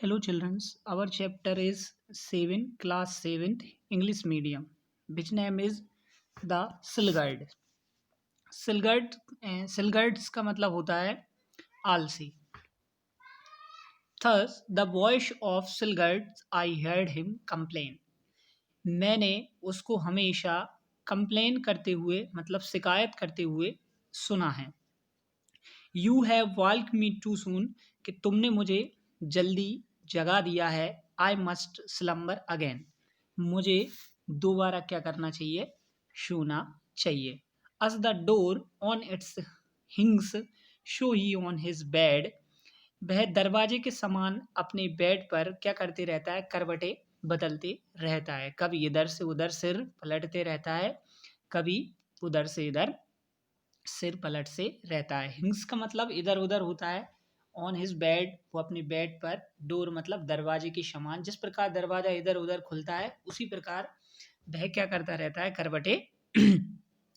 Hello, children. Our chapter is 7, class 7th, English medium, which name is the Silgard. Silgards का मतलब होता है आलसी. Thus, the voice of Silgards, I heard him complain. मैंने उसको हमेशा कंप्लेन करते हुए मतलब शिकायत करते हुए सुना है. You have walk me too soon कि तुमने मुझे जल्दी जगा दिया है. I must slumber again. मुझे दोबारा क्या करना चाहिए? सोना चाहिए. Us the door on it's हिंग्स show he on his bed. वह दरवाजे के समान अपने बेड पर क्या करते रहता है? करवटें बदलते रहता है. कभी इधर से उधर सिर पलटते रहता है, कभी उधर से इधर सिर पलट से रहता है. हिंग्स का मतलब इधर उधर होता है. ऑन हिज बेड, वो अपने बेड पर. डोर मतलब दरवाजे के समान. जिस प्रकार दरवाजा इधर उधर खुलता है उसी प्रकार वह क्या करता रहता है? करवटें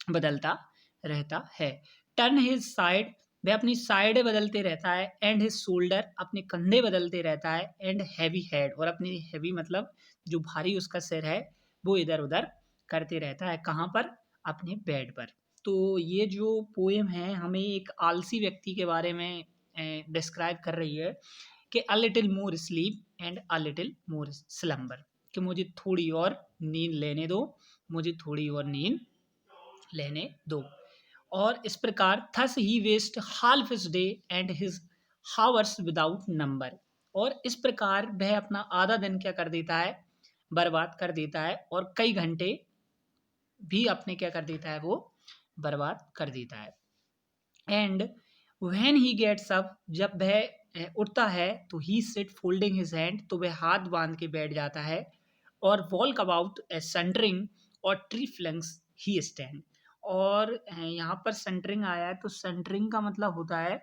बदलता रहता है. टर्न हिज साइड, वह अपनी साइड बदलते रहता है. एंड हिज शोल्डर, अपने कंधे बदलते रहता है. एंड हैवी हेड, और अपनी हैवी मतलब जो भारी उसका सिर है वो इधर उधर करते रहता है. कहाँ पर? अपने बेड पर. तो ये जो पोएम है हमें एक आलसी व्यक्ति के बारे में डिस्क्राइब कर रही है कि a little more sleep and a little more slumber, कि मुझे थोड़ी और नींद लेने दो, मुझे थोड़ी और नींद लेने दो. और इस प्रकार थस ही waste half his day and his hours without number. और इस प्रकार वह अपना आधा दिन क्या कर देता है? बर्बाद कर देता है. और कई घंटे भी अपने क्या कर देता है? वो बर्बाद कर देता है. And when he gets up, जब वह उठता है तो he sit folding his hand, तो वह हाथ बांध के बैठ जाता है. और वॉल्क अबाउट सेंटरिंग और ट्री फ्लैंक्स ही स्टैंड. और यहाँ पर सेंटरिंग आया है तो सेंटरिंग का मतलब होता है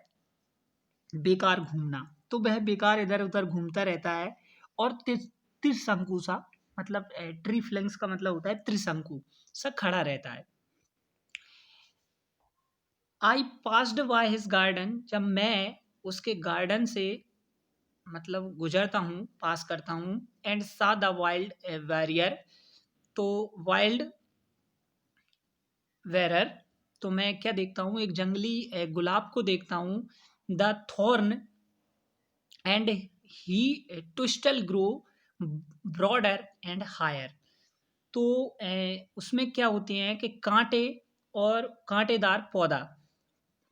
बेकार घूमना. तो वह बेकार इधर उधर घूमता रहता है. और त्रिशंकु सा मतलब ट्री फ्लैंक्स का मतलब होता है त्रिशंकु सा खड़ा रहता है. I passed by his garden, जब मैं उसके गार्डन से मतलब गुजरता हूँ, पास करता हूँ. एंड सा द वाइल्ड वैरियर, तो वाइल्ड वेरर, तो मैं क्या देखता हूँ? एक जंगली गुलाब को देखता हूँ. The thorn and he thistle grow broader and higher. तो उसमें क्या होते हैं कि कांटे और कांटेदार पौधा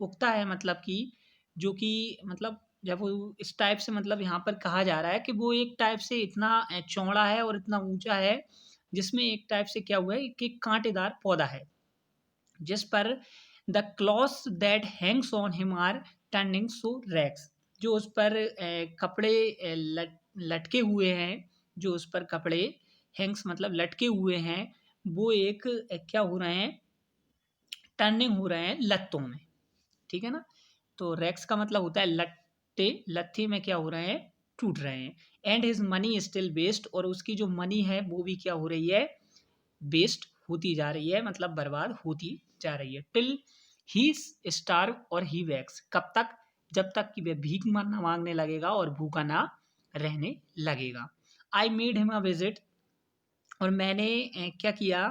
उगता है. मतलब कि जो कि मतलब जब वो इस टाइप से मतलब यहाँ पर कहा जा रहा है कि वो एक टाइप से इतना चौड़ा है और इतना ऊंचा है, जिसमें एक टाइप से क्या हुआ है कि कांटेदार पौधा है, जिस पर the clothes that hangs on him are turning so racks. जो उस पर कपड़े लटके हुए हैं, जो उस पर कपड़े हैंग्स मतलब लटके हुए हैं, वो एक क्या हो रहे हैं? टर्निंग हो रहे हैं लत्तों में. ठीक है ना? तो रैक्स का मतलब होता है लट्टे. लत्थे में क्या हो रहे हैं? टूट रहे हैं. And his money still waste, और उसकी जो मनी है वो भी क्या हो रही है? वेस्ट होती जा रही है, मतलब बर्बाद होती जा रही है. टिल ही स्टार्व और ही वैक्स, कब तक? जब तक कि वह भीख ना मांगने लगेगा और भूखा ना रहने लगेगा. I made him a visit, और मैंने क्या किया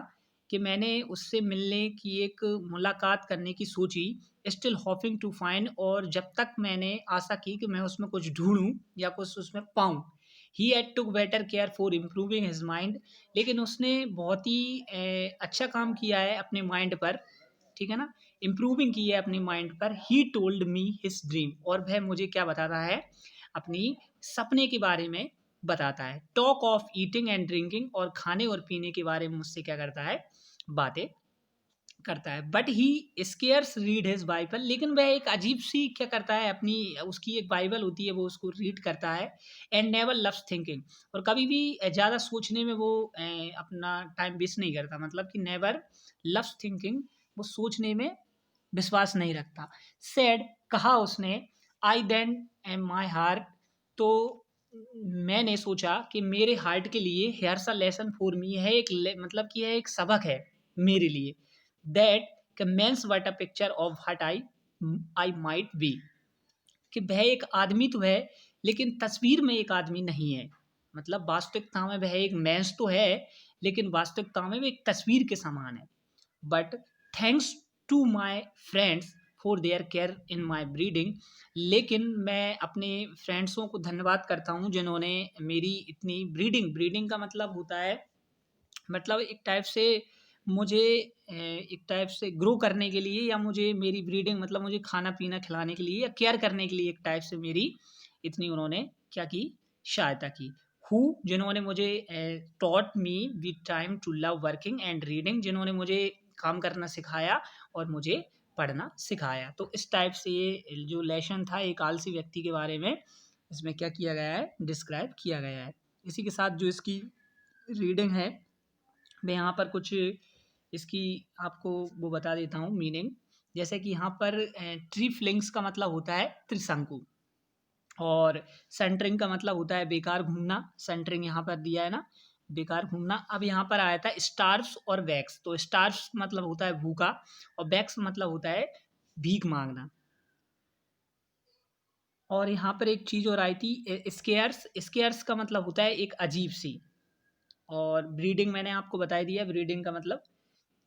कि मैंने उससे मिलने की एक मुलाकात करने की सोची. स्टिल होपिंग टू फाइंड, और जब तक मैंने आशा की कि मैं उसमें कुछ ढूंढूं या कुछ उसमें पाऊं. He had took better care for improving his mind, लेकिन उसने बहुत ही अच्छा काम किया है अपने माइंड पर. ठीक है ना? इम्प्रूविंग की है अपनी माइंड पर. He told me his dream, और वह मुझे क्या बताता है? अपनी सपने के बारे में बताता है. Talk of eating and drinking, और खाने और पीने के बारे में मुझसे क्या करता है? बातें करता है. But he scarce read his Bible, लेकिन वह एक अजीब सी क्या करता है? अपनी उसकी एक बाइबल होती है, वो उसको रीड करता है. एंड नेवर लव्स थिंकिंग, और कभी भी ज़्यादा सोचने में वो अपना टाइम वेस्ट नहीं करता. मतलब कि नेवर लव्स थिंकिंग, वो सोचने में विश्वास नहीं रखता. सैड, कहा उसने. आई देन एम माई हार्ट, तो मैंने सोचा कि मेरे हार्ट के लिए hairs a lesson for me है एक मतलब कि यह एक सबक है मेरे लिए. That commence what a picture of hut I I might be, कि वह एक आदमी तो है लेकिन तस्वीर में एक आदमी नहीं है। मतलब वास्तविकता में वह एक मैच तो है, लेकिन वास्तविकता में वो एक तस्वीर के समान है। But thanks to my friends for their care in my breeding, लेकिन मैं अपने फ्रेंड्सों को धन्यवाद करता हूँ जिन्होंने मेरी इतनी ब्रीडिंग का मतलब होता है, मतलब एक टाइप से मुझे एक टाइप से ग्रो करने के लिए, या मुझे मेरी ब्रीडिंग मतलब मुझे खाना पीना खिलाने के लिए या केयर करने के लिए एक टाइप से मेरी इतनी उन्होंने क्या की, सहायता की। हु, जिन्होंने मुझे taught me with time to love working and reading, जिन्होंने मुझे काम करना सिखाया और मुझे पढ़ना सिखाया। तो इस टाइप से ये जो लेसन था एक आलसी व्यक्ति के बारे में, इसमें क्या किया गया है, डिस्क्राइब किया गया है। इसी के साथ जो इसकी रीडिंग है, मैं यहाँ पर कुछ इसकी आपको वो बता देता हूँ मीनिंग। जैसे कि यहाँ पर ट्री फ्लिंग्स का मतलब होता है त्रिशंकु, और सेंटरिंग का मतलब होता है बेकार घूमना। सेंटरिंग यहाँ पर दिया है ना, बेकार घूमना। अब यहाँ पर आया था स्टार्व्स और वैक्स, तो स्टार्व्स मतलब होता है भूखा, और वैक्स मतलब होता है भीख मांगना। और यहाँ पर एक चीज़ और आई थी, स्केयर्स। स्केयर्स का मतलब होता है एक अजीब सी। और ब्रीडिंग मैंने आपको बता दिया, ब्रीडिंग का मतलब।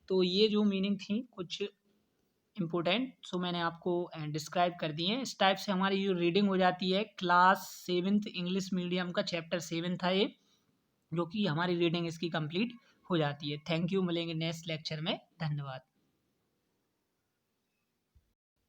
तो ये जो मीनिंग थी कुछ इम्पोर्टेंट, सो मैंने आपको डिस्क्राइब कर दी है। इस टाइप से हमारी जो रीडिंग हो जाती है, क्लास 7th इंग्लिश मीडियम का चैप्टर 7 था ये, जो कि हमारी रीडिंग इसकी कंप्लीट हो जाती है। थैंक यू, मिलेंगे नेक्स्ट लेक्चर में। धन्यवाद।